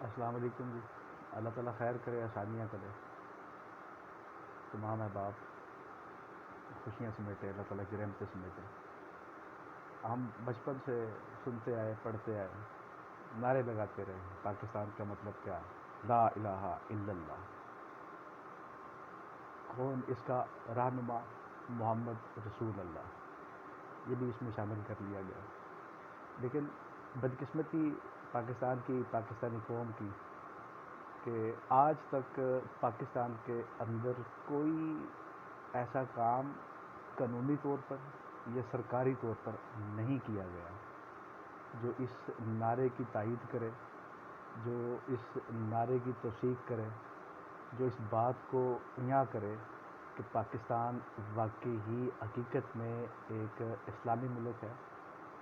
السلام علیکم جی۔ اللہ تعالیٰ خیر کرے، آسانیاں کرے، تمام احباب خوشیاں سمیٹے، اللہ تعالیٰ کی رحمتیں سمیٹے۔ ہم بچپن سے سنتے آئے، پڑھتے آئے، نعرے لگاتے رہے، پاکستان کا مطلب کیا، لا الہ الا اللہ، کون اس کا رہنما، محمد رسول اللہ، یہ بھی اس میں شامل کر لیا گیا۔ لیکن بدقسمتی پاکستان کی، پاکستانی قوم کی، کہ آج تک پاکستان کے اندر کوئی ایسا کام قانونی طور پر یا سرکاری طور پر نہیں کیا گیا جو اس نعرے کی تائید کرے، جو اس نعرے کی توثیق کرے، جو اس بات کو یہاں کرے کہ پاکستان واقعی ہی حقیقت میں ایک اسلامی ملک ہے،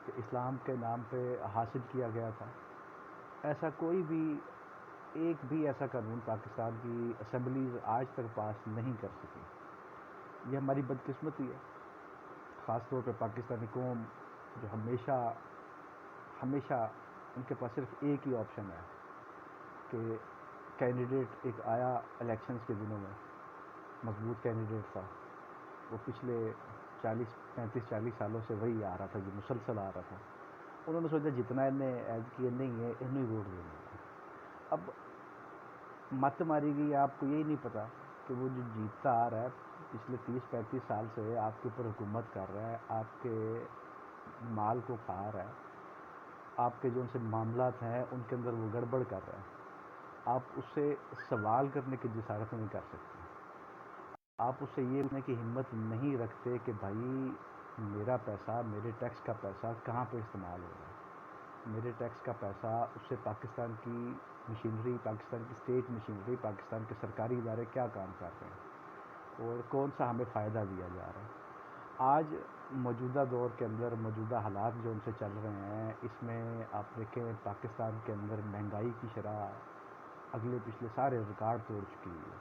کہ اسلام کے نام پہ حاصل کیا گیا تھا۔ ایسا کوئی بھی، ایک بھی ایسا قانون پاکستان کی اسمبلیز آج تک پاس نہیں کر سکی۔ یہ ہماری بدقسمتی ہے، خاص طور پہ پاکستانی قوم جو ہمیشہ ہمیشہ ان کے پاس صرف ایک ہی آپشن ہے کہ کینڈیڈیٹ ایک آیا الیکشنز کے دنوں میں، مضبوط کینڈیڈیٹ تھا، وہ پچھلے 40 سالوں سے وہی آ رہا تھا، جو مسلسل آ رہا تھا۔ انہوں نے سوچا جتنا انہیں ایز کیا نہیں ہے، انہیں ہی ووٹ دیں گے۔ اب مت ماری گئی، آپ کو یہی نہیں پتا کہ وہ جو جیتتا آ رہا ہے پچھلے 30 35 سال سے آپ کے اوپر حکومت کر رہا ہے، آپ کے مال کو کھا رہا ہے، آپ کے جو ان سے معاملات ہیں ان کے اندر وہ گڑبڑ کر رہا ہے، آپ اس سے سوال کرنے کی جسارت نہیں کر سکتے، آپ اس سے یہ پوچھنے کی ہمت نہیں رکھتے کہ بھائی میرا پیسہ، میرے ٹیکس کا پیسہ کہاں پہ استعمال ہو رہا ہے، میرے ٹیکس کا پیسہ اس سے پاکستان کی مشینری، پاکستان کی اسٹیٹ مشینری، پاکستان کے سرکاری ادارے کیا کام کر رہے ہیں اور کون سا ہمیں فائدہ دیا جا رہا ہے۔ آج موجودہ دور کے اندر موجودہ حالات جو ان سے چل رہے ہیں، اس میں آپ دیکھیں پاکستان کے اندر مہنگائی کی شرح اگلے پچھلے سارے ریکارڈ توڑ چکی ہے،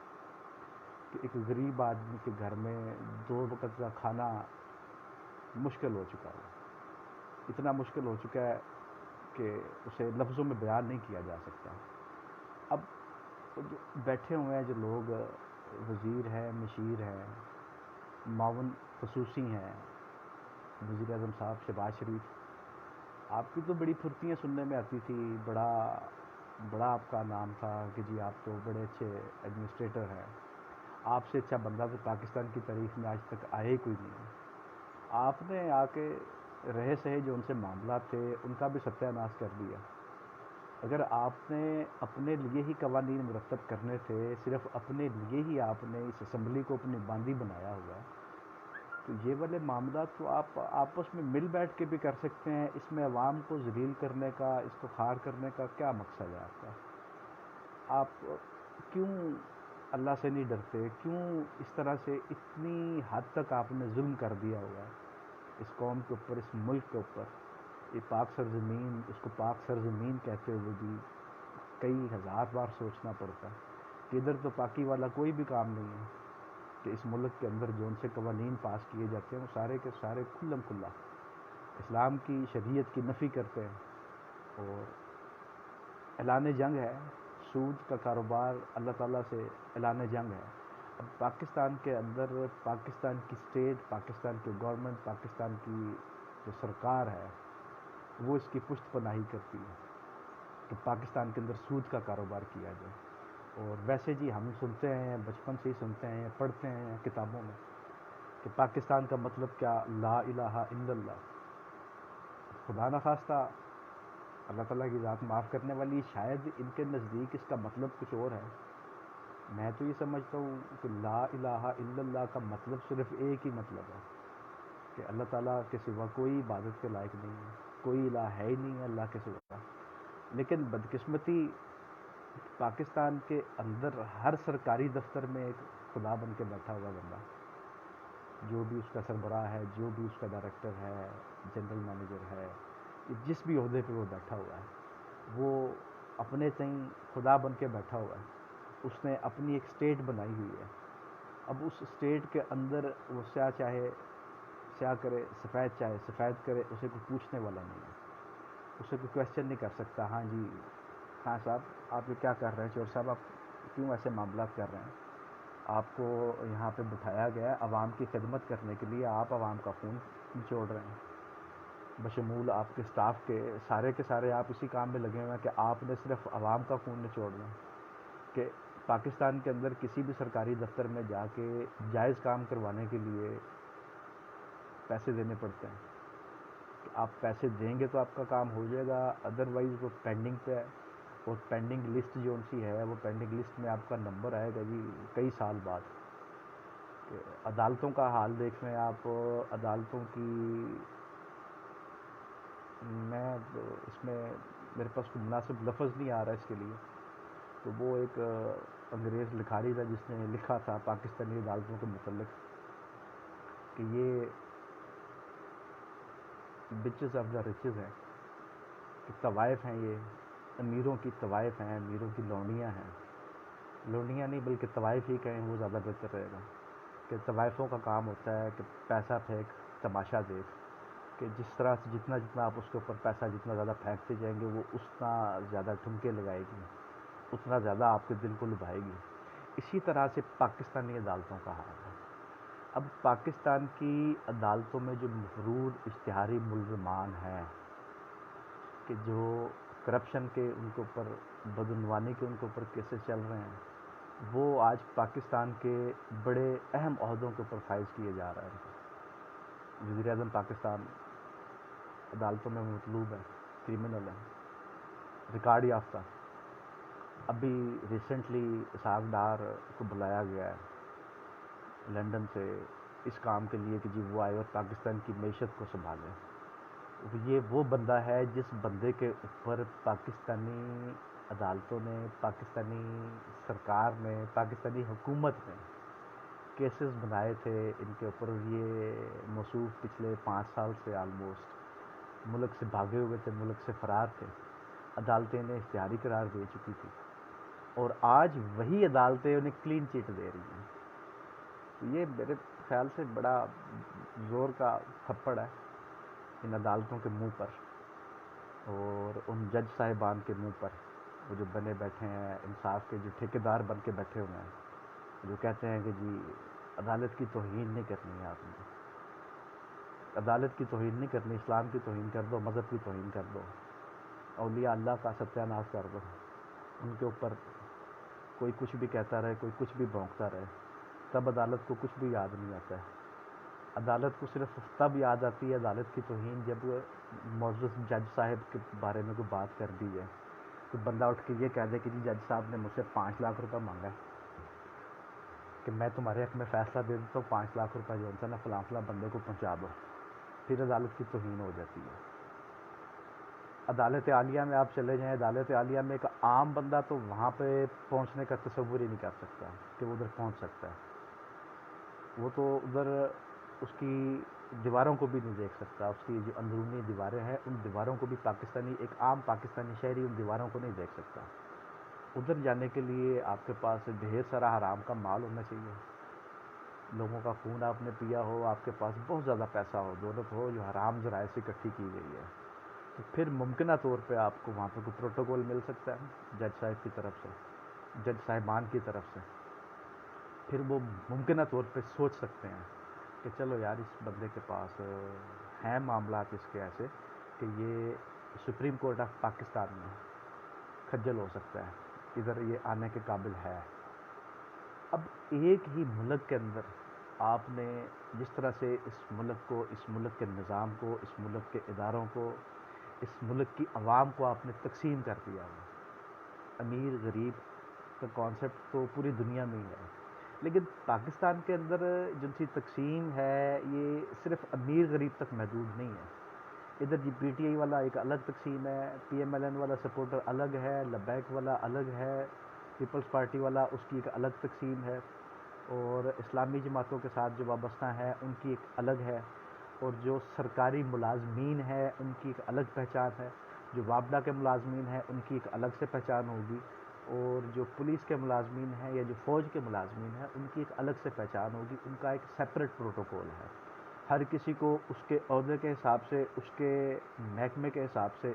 کہ ایک غریب آدمی کے گھر میں 2 وقت کا کھانا مشکل ہو چکا ہے، اتنا مشکل ہو چکا ہے کہ اسے لفظوں میں بیان نہیں کیا جا سکتا۔ اب جو بیٹھے ہوئے ہیں، جو لوگ وزیر ہیں، مشیر ہیں، معاون خصوصی ہیں، وزیر اعظم صاحب شہباز شریف، آپ کی تو بڑی پھرتیاں سننے میں آتی تھی، بڑا بڑا آپ کا نام تھا کہ جی آپ تو بڑے اچھے ایڈمنسٹریٹر ہیں، آپ سے اچھا بندہ تو پاکستان کی تاریخ میں آج تک آئے ہی کوئی نہیں ہے۔ آپ نے آ کے رہے سہے جو ان سے معاملات تھے ان کا بھی ستیہ ناش کر دیا۔ اگر آپ نے اپنے لیے ہی قوانین مرتب کرنے تھے، صرف اپنے لیے ہی آپ نے اس اسمبلی کو اپنی باندی بنایا ہوا ہے، تو یہ والے معاملات تو آپ آپس میں مل بیٹھ کے بھی کر سکتے ہیں۔ اس میں عوام کو ذلیل کرنے کا، اس کو خار کرنے کا کیا مقصد ہے آپ کا؟ آپ کیوں اللہ سے نہیں ڈرتے؟ کیوں اس طرح سے اتنی حد تک آپ نے ظلم کر دیا ہوا ہے اس قوم کے اوپر، اس ملک کے اوپر؟ یہ پاک سرزمین، اس کو پاک سرزمین کہتے ہوئے بھی کئی ہزار بار سوچنا پڑتا ہے کہ ادھر تو پاکی والا کوئی بھی کام نہیں ہے، کہ اس ملک کے اندر جو ان سے قوانین پاس کیے جاتے ہیں وہ سارے کے سارے کھلم کھلا اسلام کی شریعت کی نفی کرتے ہیں، اور اعلان جنگ ہے، سود کا کاروبار اللہ تعالیٰ سے اعلان جنگ ہے۔ اب پاکستان کے اندر پاکستان کی اسٹیٹ، پاکستان کی گورنمنٹ، پاکستان کی جو سرکار ہے وہ اس کی پشت پناہی کرتی ہے کہ پاکستان کے اندر سود کا کاروبار کیا جائے۔ اور ویسے جی ہم سنتے ہیں، بچپن سے ہی سنتے ہیں، پڑھتے ہیں کتابوں میں کہ پاکستان کا مطلب کیا، لا الہ الا اللہ۔ خدا نخواستہ، اللہ تعالیٰ کی ذات معاف کرنے والی، شاید ان کے نزدیک اس کا مطلب کچھ اور ہے۔ میں تو یہ سمجھتا ہوں کہ لا الہ الا اللہ کا مطلب صرف ایک ہی مطلب ہے کہ اللہ تعالیٰ کے سوا کوئی عبادت کے لائق نہیں ہے، کوئی الہ ہے ہی نہیں ہے اللہ کے سوا۔ لیکن بدقسمتی پاکستان کے اندر ہر سرکاری دفتر میں ایک خدا بن کے بیٹھا ہوا بندہ، جو بھی اس کا سربراہ ہے، جو بھی اس کا ڈائریکٹر ہے، جنرل مینیجر ہے، جس بھی عہدے پہ وہ بیٹھا ہوا ہے، وہ اپنے تئیں خدا بن کے بیٹھا ہوا ہے۔ اس نے اپنی ایک اسٹیٹ بنائی ہوئی ہے۔ اب اس اسٹیٹ کے اندر وہ سیاہ چاہے سیاہ کرے، سفید چاہے سفید کرے، اسے کوئی پوچھنے والا نہیں ہے، اسے کوئی کویشچن نہیں کر سکتا۔ ہاں جی ہاں صاحب آپ یہ کیا کر رہے ہیں چور صاحب، آپ کیوں ایسے معاملات کر رہے ہیں؟ آپ کو یہاں پہ بٹھایا گیا ہے عوام کی خدمت کرنے کے لیے، آپ عوام کا خون نچوڑ رہے ہیں بشمول آپ کے سٹاف کے سارے آپ اسی کام میں لگے ہوئے ہیں کہ آپ نے صرف عوام کا خون نچوڑنا ہے، کہ پاکستان کے اندر کسی بھی سرکاری دفتر میں جا کے جائز کام کروانے کے لیے پیسے دینے پڑتے ہیں، کہ آپ پیسے دیں گے تو آپ کا کام ہو جائے گا، ادروائز وہ پینڈنگ پہ ہے، اور پینڈنگ لسٹ جو ان سی ہے وہ پینڈنگ لسٹ میں آپ کا نمبر آئے گا جی کئی سال بعد۔ کہ عدالتوں کا حال دیکھ لیں آپ، عدالتوں کی میں اس میں میرے پاس کوئی مناسب لفظ نہیں آ رہا اس کے لیے، تو وہ ایک انگریز لکھاری تھا جس نے لکھا تھا پاکستانی عدالتوں کے متعلق کہ یہ بچز آف دا رچز ہیں، کہ طوائف ہیں، یہ امیروں کی طوائف ہیں، امیروں کی لونڈیاں ہیں، لونڈیاں نہیں بلکہ طوائف ہی کہیں وہ زیادہ بہتر رہے گا، کہ طوائفوں کا کام ہوتا ہے کہ پیسہ پھینک تماشا دیکھ، کہ جس طرح سے جتنا جتنا آپ اس کے اوپر پیسہ جتنا زیادہ پھینکتے جائیں گے وہ اتنا زیادہ ٹھمکے لگائے گی، اتنا زیادہ آپ کے دل کو لبھائے گی۔ اسی طرح سے پاکستانی عدالتوں کا حال ہے۔ اب پاکستان کی عدالتوں میں جو مفرور اشتہاری ملزمان ہیں، کہ جو کرپشن کے ان کے اوپر، بدعنوانی کے ان کے اوپر کیسز چل رہے ہیں، وہ آج پاکستان کے بڑے اہم عہدوں کے اوپر فائز کیے جا رہے ہیں۔ وزیر اعظم پاکستان عدالتوں میں مطلوب ہے، کرمنل ہے، ریکارڈ یافتہ۔ ابھی ریسنٹلی اسحاق ڈار کو بلایا گیا ہے لنڈن سے اس کام کے لیے کہ جی وہ آئے اور پاکستان کی معیشت کو سنبھالے۔ یہ وہ بندہ ہے جس بندے کے اوپر پاکستانی عدالتوں نے، پاکستانی سرکار نے، پاکستانی حکومت نے کیسز بنائے تھے ان کے اوپر، اور یہ موصوف پچھلے 5 سال سے آلموسٹ ملک سے بھاگے ہوئے تھے، ملک سے فرار تھے، عدالتیں انہیں اشتہاری قرار دے چکی تھی، اور آج وہی عدالتیں انہیں کلین چٹ دے رہی ہیں۔ تو یہ میرے خیال سے بڑا زور کا تھپڑ ہے ان عدالتوں کے منہ پر، اور ان جج صاحبان کے منہ پر، وہ جو بنے بیٹھے ہیں انصاف کے، جو ٹھیکیدار بن کے بیٹھے ہوئے ہیں، جو کہتے ہیں کہ جی عدالت کی توہین نہیں کرنی ہے، آپ نے عدالت کی توہین نہیں کرنی، اسلام کی توہین کر دو، مذہب کی توہین کر دو، اولیاء اللہ کا ستیہ ناش کر دو، ان کے اوپر کوئی کچھ بھی کہتا رہے، کوئی کچھ بھی بھونکتا رہے، تب عدالت کو کچھ بھی یاد نہیں آتا ہے۔ عدالت کو صرف تب یاد آتی ہے عدالت کی توہین جب معزز جج صاحب کے بارے میں کوئی بات کر دی جائے، تو بندہ اٹھ کے یہ کہہ دے کہ جی جج صاحب نے مجھ سے 5 لاکھ روپے مانگا ہے کہ میں تمہارے حق میں فیصلہ دے دیتا ہوں، 5 لاکھ روپے جو ہے نا فلاں فلاں بندے کو پہنچا دو، پھر عدالت کی توہین ہو جاتی ہے۔ عدالت عالیہ میں آپ چلے جائیں، عدالت عالیہ میں ایک عام بندہ تو وہاں پہ پہنچنے کا تصور ہی نہیں کر سکتا کہ وہ ادھر پہنچ سکتا ہے، وہ تو ادھر اس کی دیواروں کو بھی نہیں دیکھ سکتا، اس کی جو اندرونی دیواریں ہیں ان دیواروں کو بھی پاکستانی، ایک عام پاکستانی شہری ان دیواروں کو نہیں دیکھ سکتا۔ ادھر جانے کے لیے آپ کے پاس ڈھیر سارا حرام کا مال ہونا چاہیے، لوگوں کا خون آپ نے پیا ہو، آپ کے پاس بہت زیادہ پیسہ ہو، دولت ہو جو حرام ذرائع سے اکٹھی کی گئی ہے، تو پھر ممکنہ طور پہ آپ کو وہاں پہ کوئی پروٹوکول مل سکتا ہے جج صاحب کی طرف سے، جج صاحبان کی طرف سے، پھر وہ ممکنہ طور پہ سوچ سکتے ہیں کہ چلو یار اس بندے کے پاس ہیں معاملات اس کے ایسے کہ یہ سپریم کورٹ آف پاکستان میں کھجل ہو سکتا ہے، ادھر یہ آنے کے قابل ہے۔ اب ایک ہی ملک کے اندر آپ نے جس طرح سے اس ملک کو، اس ملک کے نظام کو، اس ملک کے اداروں کو، اس ملک کی عوام کو آپ نے تقسیم کر دیا ہے، امیر غریب کا کانسیپٹ تو پوری دنیا میں ہی ہے، لیکن پاکستان کے اندر جو سی تقسیم ہے یہ صرف امیر غریب تک محدود نہیں ہے۔ ادھر جی پی ٹی آئی والا ایک الگ تقسیم ہے، پی ایم ایل این والا سپورٹر الگ ہے، لبیک والا الگ ہے، پیپلز پارٹی والا اس کی ایک الگ تقسیم ہے، اور اسلامی جماعتوں کے ساتھ جو وابستہ ہیں ان کی ایک الگ ہے، اور جو سرکاری ملازمین ہیں ان کی ایک الگ پہچان ہے، جو وابڈا کے ملازمین ہیں ان کی ایک الگ سے پہچان ہوگی، اور جو پولیس کے ملازمین ہیں یا جو فوج کے ملازمین ہیں ان کی ایک الگ سے پہچان ہوگی، ان کا ایک سیپریٹ پروٹوکول ہے۔ ہر کسی کو اس کے عہدے کے حساب سے، اس کے محکمے کے حساب سے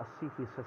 80%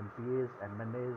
MPAs, MNAs,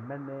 MNA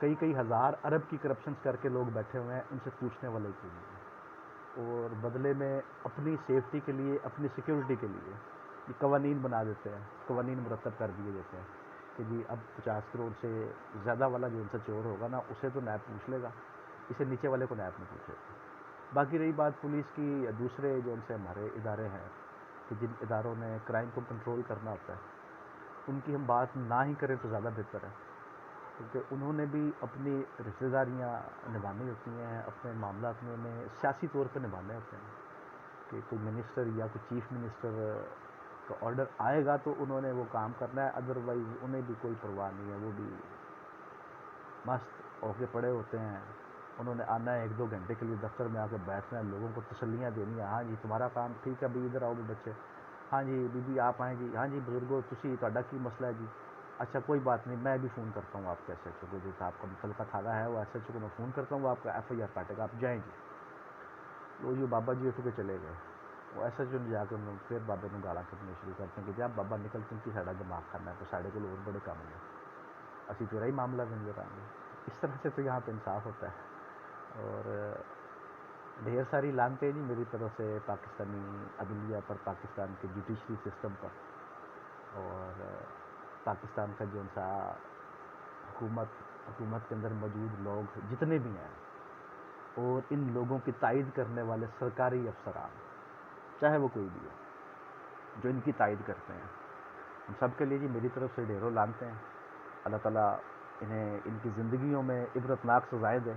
کئی کئی ہزار ارب کی کرپشنز کر کے لوگ بیٹھے ہوئے ہیں، ان سے پوچھنے والا ہی کوئی نہیں ہے، اور بدلے میں اپنی سیفٹی کے لیے، اپنی سیکیورٹی کے لیے یہ قوانین بنا دیتے ہیں، قوانین مرتب کر دیے دیتے ہیں کہ جی اب 50 کروڑ سے زیادہ والا جو ان سے چور ہوگا نا، اسے تو نیب پوچھ لے گا، اسے نیچے والے کو نیب نہیں پوچھے گا۔ باقی رہی بات پولیس کی یا دوسرے جو ان سے ہمارے ادارے ہیں کہ جن اداروں نے کرائم کو کنٹرول کرنا ہوتا ہے، ان کی ہم بات نہ ہی کریں تو زیادہ بہتر ہے، کیونکہ انہوں نے بھی اپنی رشتہ داریاں نبھانی ہوتی ہیں، اپنے معاملات میں انہیں سیاسی طور پہ نبھانے ہوتے ہیں کہ کوئی منسٹر یا کوئی چیف منسٹر کا آرڈر آئے گا تو انہوں نے وہ کام کرنا ہے، ادروائز انہیں بھی کوئی پرواہ نہیں ہے، وہ بھی مست ہو کے پڑے ہوتے ہیں۔ انہوں نے آنا ہے 1-2 گھنٹے کے لیے دفتر میں آ کے بیٹھنا ہے، لوگوں کو تسلیاں دینی ہے، ہاں جی تمہارا کام ٹھیک ہے، ابھی ادھر آؤ بچے، ہاں جی بی بی آپ آئیں جی، ہاں جی بزرگوں تہاڈا کی مسئلہ ہے جی، اچھا کوئی بات نہیں، میں بھی فون کرتا ہوں آپ کے ایس ایچ او کو، جو آپ کا متعلقہ تھانہ ہے وہ ایس ایچ او کو میں فون کرتا ہوں، وہ آپ کا ایف آئی آر کاٹے گا، آپ جائیں جی۔ وہ جی بابا جی اٹھ کے چلے گئے، وہ ایس ایچ او نے جا کے پھر بابے کو گالاں کٹنے شروع کرتے ہیں کہ جب بابا نکل تم کی ساڈا دماغ کھانا ہے تو ساڈے کو اور بڑے کام ہیں، اسی تیرا ہی معاملہ نظر آئیں گے۔ اس طرح سے تو یہاں پہ انصاف ہوتا ہے، اور ڈھیر ساری لانتیں جی میری طرف سے پاکستانی عدلیہ پر، پاکستان کے جوڈیشری سسٹم پر، اور پاکستان کا جو سا حکومت کے اندر موجود لوگ جتنے بھی ہیں، اور ان لوگوں کی تائید کرنے والے سرکاری افسران، چاہے وہ کوئی بھی ہو، جو ان کی تائید کرتے ہیں، ان سب کے لیے جی میری طرف سے ڈھیروں لانتے ہیں۔ اللہ تعالیٰ انہیں ان کی زندگیوں میں عبرتناک سزائیں دے،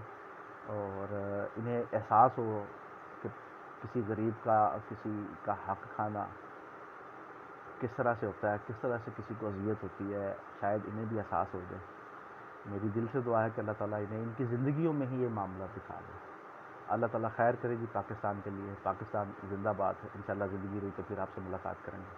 اور انہیں احساس ہو کہ کسی غریب کا، کسی کا حق کھانا کس طرح سے ہوتا ہے، کس طرح سے کسی کو اذیت ہوتی ہے، شاید انہیں بھی احساس ہو جائے۔ میری دل سے دعا ہے کہ اللہ تعالیٰ انہیں ان کی زندگیوں میں ہی یہ معاملہ دکھا دے۔ اللہ تعالیٰ خیر کرے جی پاکستان کے لیے، پاکستان زندہ باد ہے، انشاءاللہ زندگی رہی تو پھر آپ سے ملاقات کریں گے۔